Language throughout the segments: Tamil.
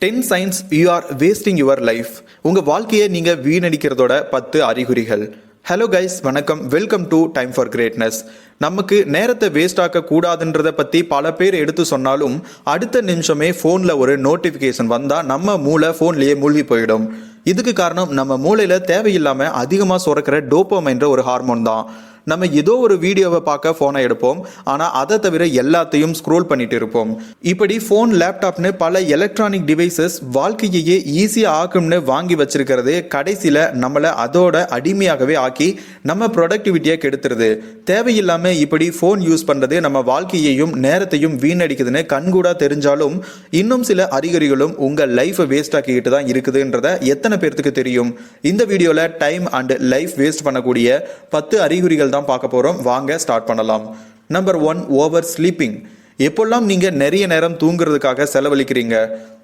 10 signs you are wasting your life. உங்க வாழ்க்கையை நீங்க வீணடிக்கிறதோட 10 அறிகுறிகள். ஹலோ கைஸ், வணக்கம். Welcome to time for greatness. நமக்கு நேரத்தை வேஸ்ட் ஆக்க கூடாதுன்றத பத்தி பல பேர் எடுத்து சொன்னாலும் அடுத்த நிமிஷமே போன்ல ஒரு நோட்டிபிகேஷன் வந்தா நம்ம மூளை போன்லயே மூழ்கி போயிடும். இதுக்கு காரணம் நம்ம மூளையில தேவையில்லாம அதிகமா சுரக்கிற டோபமைன்ற ஒரு ஹார்மோன் தான். நம்ம ஏதோ ஒரு வீடியோவை பார்க்க போனை எடுப்போம், ஆனா அதை தவிர எல்லாத்தையும் ஸ்க்ரோல் பண்ணிட்டு இருப்போம். இப்படி போன், லேப்டாப்னு பல எலக்ட்ரானிக் டிவைசஸ் வாழ்க்கையே ஈஸியா ஆக்கும்னு வாங்கி வச்சிருக்கிறது கடைசியில நம்மளை அதோட அடிமையாகவே ஆக்கி நம்ம ப்ரொடக்டிவிட்டியை கெடுத்துருது. தேவையில்லாம இப்படி போன் யூஸ் பண்றது நம்ம வாழ்க்கையையும் நேரத்தையும் வீணடிக்குதுன்னு கண்கூடா தெரிஞ்சாலும் இன்னும் சில அறிகுறிகளும் உங்க லைஃபை வேஸ்ட் ஆக்கிக்கிட்டு தான் இருக்குதுன்றத எத்தனை பேருக்கு தெரியும்? இந்த வீடியோல டைம் அண்ட் லைஃப் வேஸ்ட் பண்ணக்கூடிய 10 அறிகுறிகள் தான் பார்க்க போறோம். வாங்க ஸ்டார்ட் பண்ணலாம். Number 1, over sleeping. எப்பெல்லாம் நீங்க நிறைய நேரம் தூங்குறதுக்காக செலவழிக்கிறீங்க,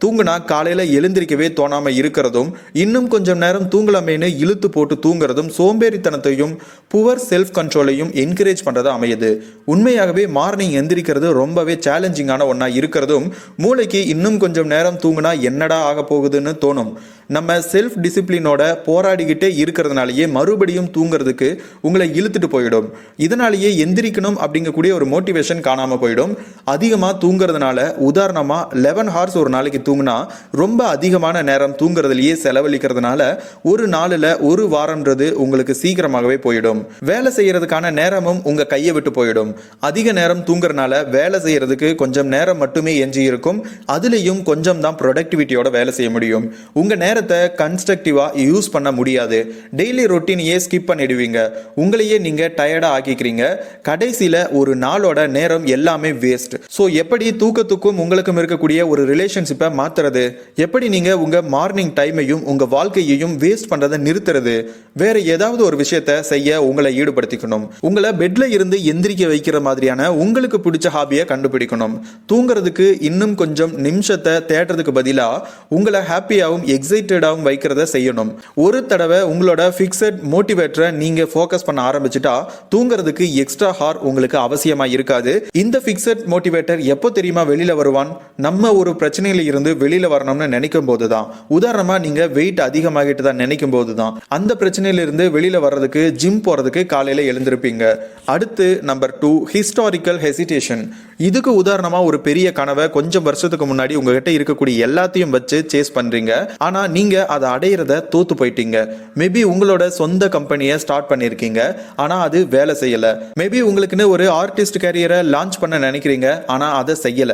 தூங்குனா காலையில எழுந்திருக்கவே தோணாம இருக்கிறதும், இன்னும் கொஞ்சம் நேரம் தூங்கலாமேனு இழுத்து போட்டு தூங்குறதும் சோம்பேறித்தனத்தையும் புவர் செல்ஃப் கண்ட்ரோலையும் என்கரேஜ் பண்றது அமையுது. உண்மையாகவே மார்னிங் எந்திரிக்கிறது ரொம்பவே சேலஞ்சிங்கான ஒன்னா இருக்கிறதும் மூளைக்கு இன்னும் கொஞ்சம் நேரம் தூங்குனா என்னடா ஆக போகுதுன்னு தோணும். நம்ம செல்ஃப் டிசிப்ளினோட போராடிக்கிட்டே இருக்கிறதுனாலயே மறுபடியும் தூங்குறதுக்கு உங்களை இழுத்துட்டு போயிடும். இதனாலேயே எந்திரிக்கணும் அப்படிங்கக்கூடிய ஒரு மோட்டிவேஷன் காணாம போயிடும். அதிகமா தூங்குறதுனால, உதாரணமா 11 ஹார்ஸ் ஒரு நாளைக்கு தூங்குனா ரொம்ப அதிகமான நேரம் தூங்குறதுலயே செலவழிக்கிறதுனால ஒரு நாளில் ஒரு வாரம்ன்றது உங்களுக்கு சீக்கிரமாகவே போயிடும். வேலை செய்யறதுக்கான நேரமும் உங்க கையை விட்டு போயிடும். அதிக நேரம் தூங்குறதுனால வேலை செய்யறதுக்கு கொஞ்சம் நேரம் மட்டுமே எஞ்சி இருக்கும். அதுலயும் கொஞ்சம் தான் ப்ரொடக்டிவிட்டியோட வேலை செய்ய முடியும். உங்க நேரத்தை கன்ஸ்ட்ரக்டிவா யூஸ் பண்ண முடியாது. டெய்லி ரொட்டீனையே ஸ்கிப் பண்ணிடுவீங்க. உங்களையே நீங்க டயர்டா ஆக்கிக்கிறீங்க. கடைசியில ஒரு நாளோட நேரம் எல்லாமே வேஸ்ட். சோ எப்படி தூக்கத்துக்கும் உங்களுக்கும் இருக்கக்கூடிய ஒரு ரிலேஷன்ஷிப்பை மாத்துறது? எப்படி நீங்க உங்க மார்னிங் டைமையும் உங்க வாழ்க்கையையும் வேஸ்ட் பண்றதை நிறுத்துறது? வேற ஏதாவது ஒரு விஷயத்தை செய்ய உங்களை ஈடுபடுத்திக்கணும். உங்களை பெட்ல இருந்து எந்திரிக்க வைக்கிற மாதிரியான உங்களுக்கு பிடிச்ச ஹாபியை கண்டுபிடிக்கணும். தூங்குறதுக்கு இன்னும் கொஞ்சம் நிமிஷத்தை தேடுறதுக்கு பதிலா உங்களை ஹாப்பியாகவும் எக்ஸைட்டடாகவும் வைக்கிறத செய்யணும். ஒரு தடவை உங்களோட ஃபிக்ஸட் மோட்டிவேட்டரை நீங்க ஃபோக்கஸ் பண்ண ஆரம்பிச்சுட்டா தூங்குறதுக்கு எக்ஸ்ட்ரா ஹார் உங்களுக்கு அவசியமா இருக்காது. இந்த ஃபிக்ஸட் மோட்டிவேட்டர் எப்போ தெரியுமா வெளியில வருவான்? நம்ம ஒரு பிரச்சனையில இருந்து வெளியில வரணும்னு நினைக்கும் போதுதான். உதாரணமா நீங்க வெயிட் அதிகமாகிட்டு தான் நினைக்கும் போதுதான். அந்த பிரச்சனையில இருந்து வெளியில வர்றதுக்கு ஜிம் போறதுக்கு காலையில எழுந்திருப்பீங்க. அடுத்து நம்பர் 2, ஹிஸ்டாரிக்கல் ஹெசிடேஷன். இதுக்கு உதாரணமா ஒரு பெரிய கனவை கொஞ்சம் வருஷத்துக்கு முன்னாடி உங்ககிட்ட இருக்கக்கூடிய எல்லாத்தையும் வச்சு சேஸ் பண்றீங்க. ஆனா நீங்க அதை அடையிறத தோத்து போயிட்டீங்க. மேபி உங்களோட சொந்த கம்பெனியை ஸ்டார்ட் பண்ணிருக்கீங்க, ஆனா அது வேலை செய்யல. மேபி உங்களுக்குன்னு ஒரு ஆர்டிஸ்ட் கேரியரை லான்ச் பண்ண நினைக்கிறீங்க, ஆனா அதை செய்யல.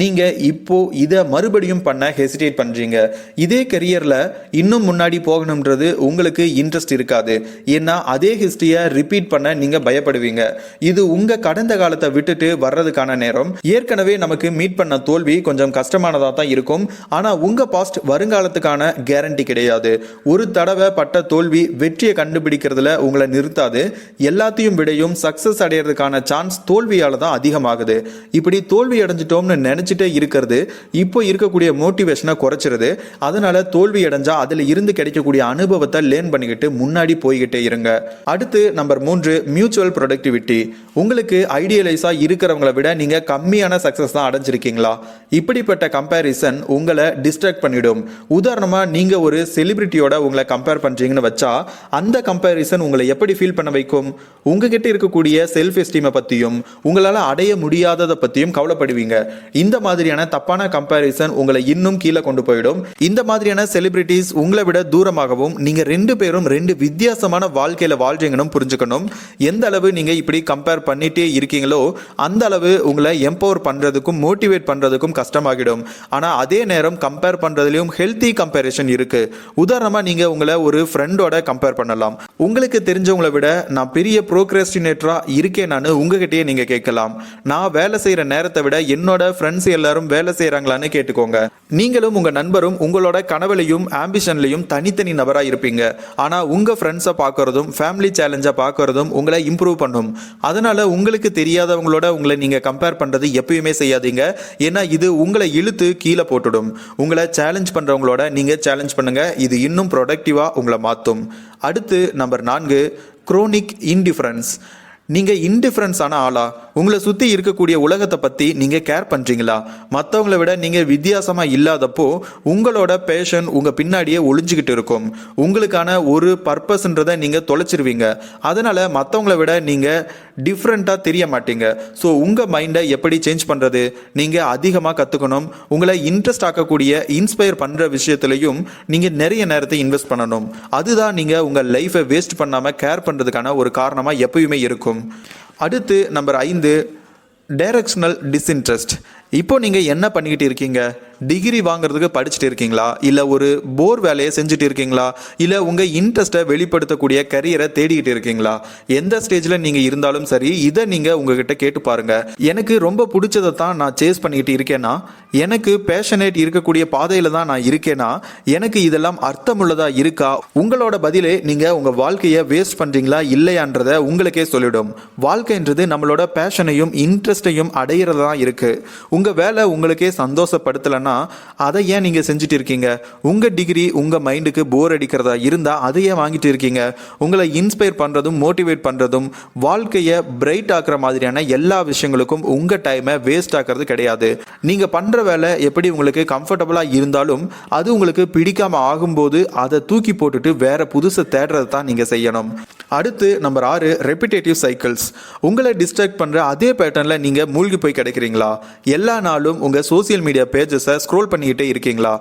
நீங்க இப்போ இதை மறுபடியும் பண்ண ஹெசிடேட் பண்றீங்க. இதே கரியர்ல இன்னும் முன்னாடி போகணும்ன்றது உங்களுக்கு இன்ட்ரெஸ்ட் இருக்காது. ஏன்னா அதே ஹிஸ்டரியை ரிப்பீட் பண்ண நீங்க பயப்படுவீங்க. இது உங்க கடந்த காலத்தை விட்டுட்டு வர்றதுக்கான நேரம். ஏற்கனவே நமக்கு மீட் பண்ண தோல்வி கொஞ்சம் கஷ்டமானதா தான் இருக்கும். ஆனா உங்க பாஸ்ட் வருங்காலத்துக்கான கேரண்டி கிடையாது. ஒரு தடவை பட்ட தோல்வி வெற்றியை கண்டுபிடிக்கிறதுல உங்களை நிறுத்தாது. எல்லாத்தையும் விடையும் சக்சஸ் அடையிறதுக்கான சான்ஸ் தோல்வியால தான் அதிகமாகுது. இப்படி தோல்வி அடைஞ்சிட்டோம்னு நினைச்சிட்டே இருக்கிறது இப்போ இருக்கக்கூடிய மோட்டிவேஷனை குறைச்சிருது. அதனால தோல்வி அடைஞ்சா அதுல இருந்து கிடைக்கக்கூடிய அனுபவத்தை லேர்ன் பண்ணிக்கிட்டு முன்னாடி போய்கிட்டே இருங்க. அடுத்து நம்பர் 3, மியூச்சுவல் ப்ரொடக்டிவிட்டி. உங்களுக்கு ஐடியலைஸா இருக்கிறவங்களை விட நீங்க கம்மியான சக்சஸ் தான் அடைஞ்சிருக்கீங்களா? இப்படிப்பட்ட கம்பேரிசன் உங்களை டிஸ்ட்ராக்ட் பண்ணிடும். உதாரணமா நீங்க ஒரு செலிபிரிட்டியோட உங்களை கம்பேர் பண்றீங்கன்னு வச்சா அந்த கம்பேரிசன் உங்களை எப்படி ஃபீல் பண்ண வைக்கும்? உங்ககிட்ட இருக்கக்கூடிய செல்ஃப் எஸ்டீமை பத்தியும் உங்களால அடைய முடியாததை பத்தியும் கவலைப்படுவீங்க. இந்த மாதிரியான தப்பான கம்பேரிசன் உங்களை இன்னும் கீழே கொண்டு போயிடும். இந்த மாதிரியான செலிபிரிட்டிஸ் உங்களை விட தூரமாகவும் நீங்க 2 பேரும் 2 வித்தியாசமான வாழ்க்கையில வாழ்றீங்கன்னு புரிஞ்சுக்கணும். எந்த அளவு நீங்க இப்படி கம்பேர் பண்ணிட்டே இருக்கீங்களோ அந்த அளவு உங்களை எம்பவர் பண்றதுக்கும் மோட்டிவேட் பண்றதுக்கும் கஷ்டமாகிடும். ஆனா அதே நேரம் கம்பேர் பண்றதுலயும் ஹெல்தி கம்பேரிசன் இருக்கு. உதாரணமா நீங்க உங்களை ஒரு ஃப்ரெண்டோட கம்பேர் பண்ணலாம். உங்களுக்கு தெரிஞ்சவங்களை விட நான் பெரிய ப்ரோக்ரஸ்டினேட்டரா இருக்கேன் உங்ககிட்டயே நீங்க கேட்கலாம். நான் வேலை செய்யற நேரத்தை விட என்னோட ஃப்ரெண்ட்ஸ் எல்லாரும் வேலை செய்யறாங்களான்னு கேட்டுக்கோங்க. நீங்களும் உங்க நண்பரும் உங்களோட கனவுலையும் ஆம்பிஷன்லையும் தனித்தனி நபரா இருப்பீங்க. ஆனா உங்க ஃப்ரெண்ட்ஸை பார்க்கறதும் ஃபேமிலி சேலஞ்சா பார்க்கறதும் உங்களை இம்ப்ரூவ் பண்ணும். அதனால உங்களுக்கு தெரியாதவங்களோட உங்களை நீங்க கம்பேர் பண்றது எப்பயுமே செய்யாதீங்க. ஏன்னா இது உங்களை இழுத்து கீழே போட்டுடும். உங்களை சேலஞ்ச் பண்றவங்களோட நீங்க சேலஞ்ச் பண்ணுங்க. இது இன்னும் ப்ரொடக்டிவா உங்களை மாத்தும். அடுத்து நம்பர் 4, குரோனிக் இன்டிஃபரன்ஸ். நீங்க இன்டிஃபரன்ஸான ஆளா? உங்களை சுத்தி இருக்கக்கூடிய உலகத்தை பத்தி நீங்க கேர் பண்றீங்களா? மற்றவங்களை விட நீங்க வித்தியாசமா இல்லாதப்போ உங்களோட பேஷன் உங்க பின்னாடியே ஒளிஞ்சுக்கிட்டு இருக்கும். உங்களுக்கான ஒரு பர்பஸ்ன்றதை நீங்க தொலைச்சிருவீங்க. அதனால மற்றவங்களை விட நீங்க டிஃப்ரெண்டா தெரிய மாட்டீங்க. ஸோ உங்க மைண்டை எப்படி சேஞ்ச் பண்றது? நீங்க அதிகமாக கத்துக்கணும். உங்களை இன்ட்ரெஸ்ட் ஆக்கக்கூடிய இன்ஸ்பயர் பண்ற விஷயத்திலையும் நீங்க நிறைய நேரத்தை இன்வெஸ்ட் பண்ணணும். அதுதான் நீங்க உங்க லைஃபை வேஸ்ட் பண்ணாம கேர் பண்றதுக்கான ஒரு காரணமா எப்பயுமே இருக்கும். அடுத்து நம்பர் 5, டைரக்ஷனல் டிஸ்இன்ட்ரெஸ்ட். இப்போ நீங்கள் என்ன பண்ணிக்கிட்டு இருக்கீங்க? டிகிரி வாங்குறதுக்கு படிச்சுட்டு இருக்கீங்களா? இல்லை ஒரு போர் வேலையை செஞ்சுட்டு இருக்கீங்களா? இல்லை உங்கள் இன்ட்ரெஸ்ட்டை வெளிப்படுத்தக்கூடிய கரியரை தேடிக்கிட்டு இருக்கீங்களா? எந்த ஸ்டேஜில் நீங்கள் இருந்தாலும் சரி, இதை நீங்கள் உங்ககிட்ட கேட்டு பாருங்க. எனக்கு ரொம்ப பிடிச்சதை தான் நான் சேஸ் பண்ணிக்கிட்டு இருக்கேன்னா, எனக்கு பேஷனேட் இருக்கக்கூடிய பாதையில் தான் நான் இருக்கேனா, எனக்கு இதெல்லாம் அர்த்தமுள்ளதா இருக்கா? உங்களோட பதிலே நீங்கள் உங்கள் வாழ்க்கையை வேஸ்ட் பண்ணுறீங்களா இல்லையான்றதை உங்களுக்கே சொல்லிடும். வாழ்க்கைன்றது நம்மளோட பேஷனையும் இன்ட்ரெஸ்டையும் அடையிறது தான் இருக்குது. உங்கள் வேலை உங்களுக்கே சந்தோஷப்படுத்தலைன்னா அதை ஏன் நீங்கள் செஞ்சுட்டு இருக்கீங்க? உங்கள் டிகிரி உங்கள் மைண்டுக்கு போர் அடிக்கிறதா இருந்தால் அதை ஏன் வாங்கிட்டு இருக்கீங்க? உங்களை இன்ஸ்பயர் பண்ணுறதும் மோட்டிவேட் பண்ணுறதும் வாழ்க்கையை பிரைட் ஆக்குற மாதிரியான எல்லா விஷயங்களுக்கும் உங்கள் டைமை வேஸ்ட் ஆக்குறது கிடையாது. நீங்கள் பண்ணுற வேலை எப்படி உங்களுக்கு கம்ஃபர்டபுளாக இருந்தாலும் அது உங்களுக்கு பிடிக்காமல் ஆகும்போது அதை தூக்கி போட்டுட்டு வேற புதுசை தேடுறது தான் நீங்கள் செய்யணும். அடுத்து நம்பர் 6, ரெப்பிடேட்டிவ் சைக்கிள்ஸ். உங்களை டிஸ்ட்ராக்ட் பண்ணுற அதே பேட்டர்னில் நீங்கள் மூழ்கி போய் கிடைக்கிறீங்களா? எல்லா நாளும் உங்கள் சோசியல் மீடியா பேஜஸை ஸ்க்ரோல் பண்ணிக்கிட்டே இருக்கீங்களா?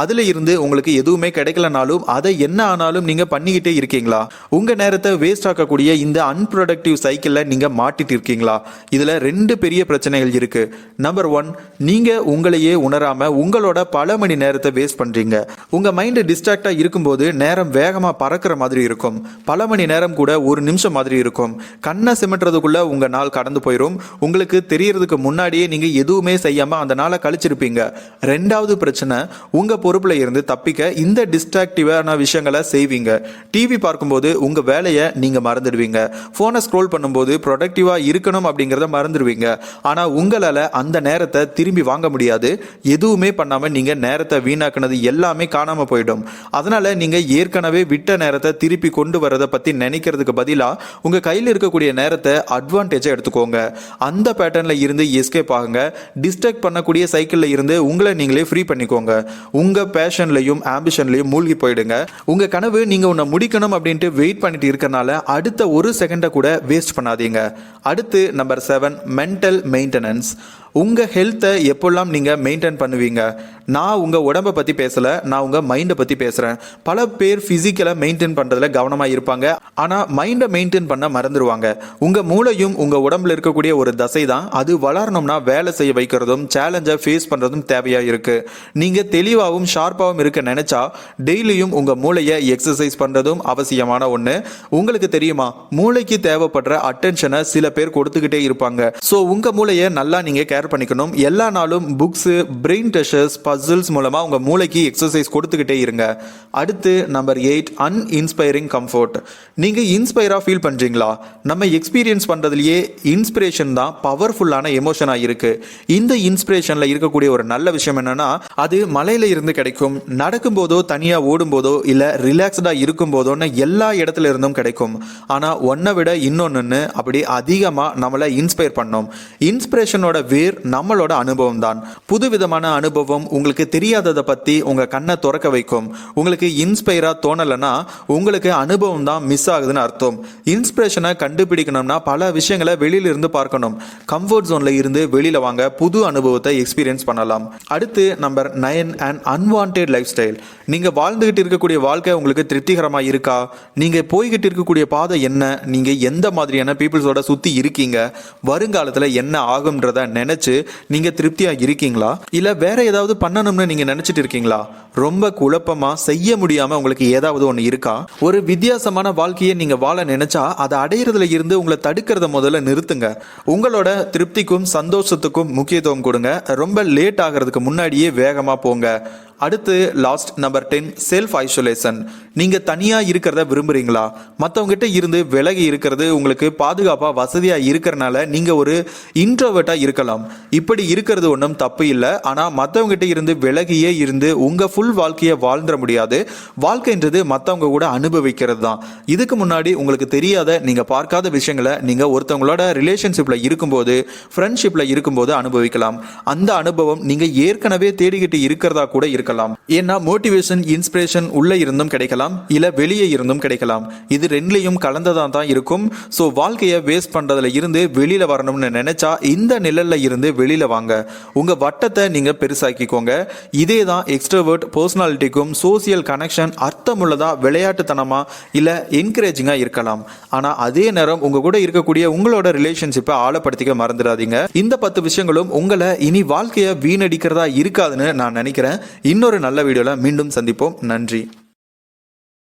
அதில் இருந்து உங்களுக்கு எதுவுமே கிடைக்கலனாலும் அதை என்ன ஆனாலும் நீங்கள் பண்ணிக்கிட்டே இருக்கீங்களா? உங்கள் நேரத்தை வேஸ்ட் ஆக்கக்கூடிய இந்த அன்ப்ரொடக்டிவ் சைக்கிளில் நீங்கள் மாட்டிட்டு இருக்கீங்களா? இதில் 2 பெரிய பிரச்சனைகள் இருக்குது. நம்பர் 1, நீங்கள் உங்களையே உணராமல் உங்களோட பல மணி நேரத்தை வேஸ்ட் பண்ணுறீங்க. உங்கள் மைண்டு டிஸ்ட்ராக்டாக இருக்கும்போது நேரம் வேகமாக பறக்கிற மாதிரி இருக்கும். பல மணி நேரம் கூட ஒரு நிமிஷம் மாதிரி இருக்கும். கண்ணை சிமிட்டுறதுக்குள்ள உங்கள் நாள் கடந்து போயிடும். உங்களுக்கு தெரியறதுக்கு முன்னாடியே நீங்கள் எதுவுமே செய்யாமல் அந்த நாளை கழிச்சிருப்பீங்க. 2வது பிரச்சனை, உங்கள் பொறுப்புல இருந்து தப்பிக்க இந்த டிஸ்ட்ராக்டிவான விஷயங்களை செய்வீங்க. டிவி பார்க்கும்போது உங்கள் வேலையை நீங்கள் மறந்துடுவீங்க. ஃபோனை ஸ்க்ரோல் பண்ணும்போது ப்ரொடக்டிவாக இருக்கணும் அப்படிங்கிறத மறந்துடுவீங்க. ஆனால் உங்களால் அந்த நேரத்தை திரும்பி வாங்க முடியாது. எதுவுமே பண்ணாமல் நீங்கள் நேரத்தை வீணாக்குனது எல்லாமே காணாமல் போயிடும். அதனால் நீங்கள் ஏற்கனவே விட்ட நேரத்தை திருப்பி கொண்டு வரதை பற்றி நினைக்கிறதுக்கு பதிலாக உங்கள் கையில் இருக்கக்கூடிய நேரத்தை அட்வான்டேஜாக எடுத்துக்கோங்க. அந்த பேட்டர்னில் இருந்து எஸ்கேப் ஆகுங்க. டிஸ்ட்ராக்ட் பண்ணக்கூடிய சைக்கிளில் இருந்து உங்களை நீங்களே ஃப்ரீ பண்ணிக்கோங்க. உங்கள் பேஷன்லையும் ஆம்பிஷன்லையும் மூழ்கி போயிடுங்க. உங்கள் கனவு நீங்கள் ஒன்று முடிக்கணும் அப்படின்ட்டு வெயிட் பண்ணிட்டு இருக்கனால அடுத்த ஒரு செகண்டை கூட வேஸ்ட் பண்ணாதீங்க. அடுத்து நம்பர் 7, மென்டல் மெயின்டெனன்ஸ். உங்கள் ஹெல்த்தை எப்பெல்லாம் நீங்கள் மெயின்டைன் பண்ணுவீங்க? நான் உங்கள் உடம்பை பற்றி பேசலை, நான் உங்கள் மைண்டை பற்றி பேசுகிறேன். பல பேர் ஃபிசிக்கலை மெயின்டைன் பண்ணுறதுல கவனமாக இருப்பாங்க, ஆனால் மைண்டை மெயின்டைன் பண்ண மறந்துடுவாங்க. உங்கள் மூளையும் உங்கள் உடம்புல இருக்கக்கூடிய ஒரு தசை தான். அது வளரணும்னா வேலை செய்ய வைக்கிறதும் சேலஞ்சை ஃபேஸ் பண்ணுறதும் தேவையாக இருக்குது. நீங்கள் தெளிவாகவும் ஷார்ப்பாகவும் இருக்க நினச்சா டெய்லியும் உங்கள் மூளையை எக்ஸசைஸ் பண்ணுறதும் அவசியமான ஒன்று. உங்களுக்கு தெரியுமா, மூளைக்கு தேவைப்படுற அட்டென்ஷனை சில பேர் கொடுத்துக்கிட்டே இருப்பாங்க. ஸோ உங்கள் மூளையை நல்லா நீங்கள் கேர் பண்ணிக்கணும். எல்லா நாளும் புக்ஸ், பிரெயின் டெஸ்டர்ஸ், பசில்ஸ் மூலமா உங்க மூளைக்கு எக்ஸசைஸ் கொடுத்துக்கிட்டே இருங்க. அடுத்து நம்பர் 8, அன்இன்ஸ்பைரிங் கம்ஃபர்ட். நீங்க இன்ஸ்பயரா ஃபீல் பண்றீங்களா? நம்ம எக்ஸ்பீரியன்ஸ் பண்றதுலயே இன்ஸ்பிரேஷன் தான் பவர்ஃபுல்லான எமோஷனா இருக்கு. இந்த இன்ஸ்பிரேஷன்ல இருக்கக்கூடிய ஒரு நல்ல விஷயம் என்னன்னா, அது மலையில இருந்து கிடைக்கும், நடக்கும் போதோ தனியா ஓடும் போதோ இல்ல ரிலாக்ஸ்டா இருக்கும் போதோன்னு எல்லா இடத்துல இருந்தும் கிடைக்கும். ஆனா ஒன்னை விட இன்னொன்னு அப்படி அதிகமா நம்மளை இன்ஸ்பயர் பண்ணும். இன்ஸ்பிரேஷனோட வேர் நம்மளோட அனுபவம் தான். புதுவிதமான அனுபவம் உங்களுக்கு தெரியாததை பத்தி உங்க கண்ணை திறக்க வைக்கும். உங்களுக்கு இன்ஸ்பயரா தோணலைன்னா உங்களுக்கு அனுபவம் தான் மிஸ் ஆகுதுன்னு அர்த்தம். இன்ஸ்பிரேஷனை கண்டுபிடிக்கணும்னா பல விஷயங்களை வெளியில இருந்து பார்க்கணும். கம்ஃபர்ட் ஜோன்ல இருந்து வெளியில வாங்க, புது அனுபவத்தை எக்ஸ்பீரியன்ஸ் பண்ணலாம். அடுத்து number 9, and unwanted life style. நீங்க வாழ்ந்துகிட்டு இருக்கக்கூடிய வாழ்க்கை உங்களுக்கு திருப்திகரமா இருக்கா? நீங்க போய்கிட்டு இருக்கக்கூடிய பாதை என்ன? நீங்க எந்த மாதிரியான பீப்புள்ஸோட சுத்தி இருக்கீங்க? வருங்காலத்துல என்ன ஆகும்ன்றத நினைச்சு நீங்க திருப்தியா இருக்கீங்களா? இல்ல வேற ஏதாவது பண்ணணும்னு நீங்க நினைச்சிட்டு இருக்கீங்களா? ரொம்ப குழப்பமா செய்ய முடியாம உங்களுக்கு ஏதாவது ஒன்று இருக்கா? ஒரு வித்தியாசமான வாழ்க்கையை நீங்க வாழ நினைச்சா அதை அடையிறதுல இருந்து உங்களை தடுக்கிறத முதல்ல நிறுத்துங்க. உங்களோட திருப்திக்கும் சந்தோஷத்துக்கும் முக்கியத்துவம் கொடுங்க. ரொம்ப லேட் ஆகிறதுக்கு முன்னாடியே வேகமா போங்க. அடுத்து லாஸ்ட் நம்பர் 10 செல்ஃப் ஐசோலேஷன். நீங்க தனியா இருக்கிறத விரும்புறீங்களா? மற்றவங்க கிட்ட இருந்து விலகி இருக்கிறது உங்களுக்கு பாதுகாப்பா வசதியா இருக்கிறனால நீங்க ஒரு இன்ட்ரோவர்ட்டா இருக்கலாம். இப்படி இருக்கிறது ஒன்றும் தப்பு இல்லை. ஆனா மற்றவங்க கிட்ட இருந்து விலகியே இருந்து உங்க ஃபுல் வாழ்க்கையை வாழ்ந்துட முடியாது. வாழ்க்கைன்றது மற்றவங்க கூட அனுபவிக்கிறது தான். இதுக்கு முன்னாடி உங்களுக்கு தெரியாத நீங்க பார்க்காத விஷயங்களை நீங்க ஒருத்தவங்களோட ரிலேஷன்ஷிப்ல இருக்கும்போது, ஃப்ரெண்ட்ஷிப்ல இருக்கும்போது அனுபவிக்கலாம். அந்த அனுபவம் நீங்க ஏற்கனவே தேடிக்கிட்டு இருக்கிறதா கூட இருக்கலாம். ஏன்னா மோட்டிவேஷன், இன்ஸ்பிரேஷன் உள்ள இருந்தும் கிடைக்கலாம், இல்ல வெளியே இருந்தும் கிடைக்கலாம். இது ரெண்டுலையும் கலந்ததா தான் இருக்கும். ஸோ வாழ்க்கையை வேஸ்ட் பண்றதுல இருந்து வெளியில வரணும்னு நினைச்சா இந்த நிழல்ல இருந்து வெளியில வாங்க. உங்க வட்டத்தை நீங்க பெருசாக்கிக்கோங்க. இதே தான் எக்ஸ்ட்ரோவர்ட் பர்சனாலிட்டிக்கும் சோசியல் கனெக்ஷன் அர்த்தமுள்ளதா, விளையாட்டுத்தனமா இல்ல என்கரேஜிங்கா இருக்கலாம். ஆனா அதே நேரம் உங்க கூட இருக்கக்கூடிய உங்களோட ரிலேஷன்ஷிப்பை ஆழப்படுத்திக்க மறந்துடாதீங்க. இந்த 10 விஷயங்களும் உங்களை இனி வாழ்க்கையை வீணடிக்கிறதா இருக்காதுன்னு நான் நினைக்கிறேன். இன்னொரு நல்ல வீடியோல மீண்டும் சந்திப்போம். நன்றி.